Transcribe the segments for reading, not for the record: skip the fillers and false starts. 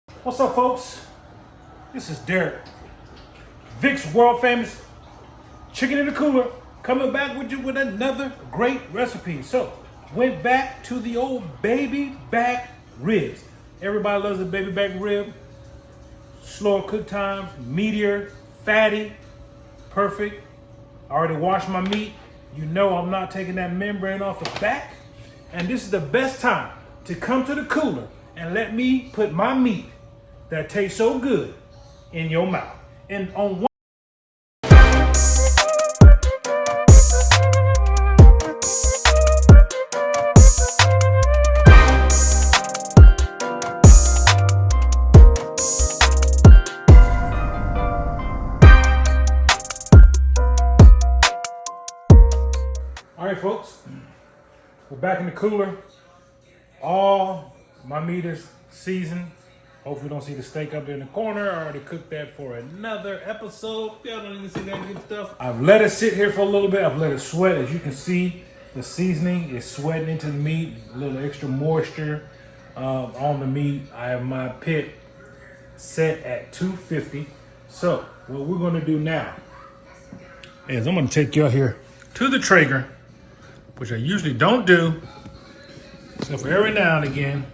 What's up, folks? This is Derek, Vic's world famous chicken in the cooler, coming back with you with another great recipe. So, went back to the old baby back ribs. Everybody loves a baby back rib. Slower cook times, meatier, fatty, perfect. I already washed my meat. You know I'm not taking that membrane off the back. And this is the best time to come to the cooler and let me put my meat that tastes so good in your mouth. And on one all right, folks, we're back in the cooler. All my meat is seasoned. Hopefully you don't see the steak up there in the corner. I already cooked that for another episode. Y'all don't even see that good stuff. I've let it sit here for a little bit. I've let it sweat. As you can see, the seasoning is sweating into the meat. A little extra moisture on the meat. I have my pit set at 250. So what we're gonna do now is I'm gonna take you out here to the Traeger, which I usually don't do, except for every now and again.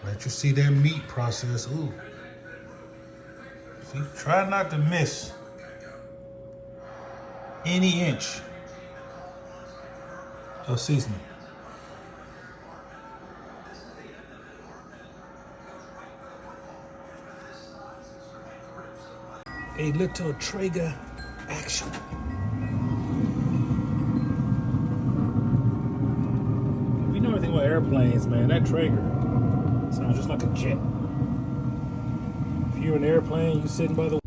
Let you see that meat process. Ooh. See, try not to miss any inch of seasoning. A little Traeger action. If you know anything about airplanes, man, that Traeger sounds just like a jet. If you're in an airplane, you sitting by the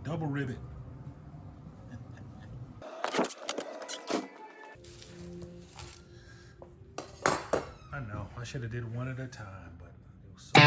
double rivet. I know, I should have did one at a time, but it was so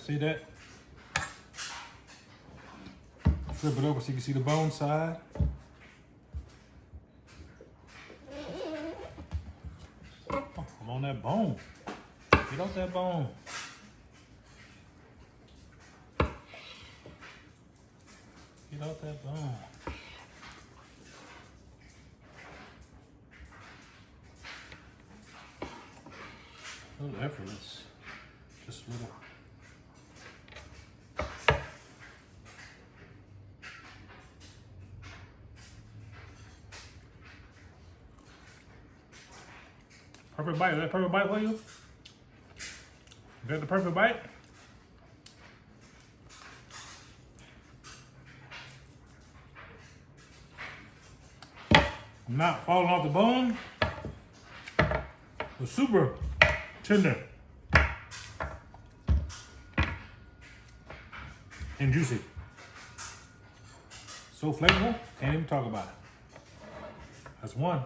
See that? Flip it over so you can see the bone side. Oh, I'm on that bone. Get off that bone. Get off that bone. A little effortless. Just a little. Perfect bite. Is that a perfect bite for you? Is that the perfect bite? Not falling off the bone. It's super tender and juicy. So flavorful, can't even talk about it. That's one.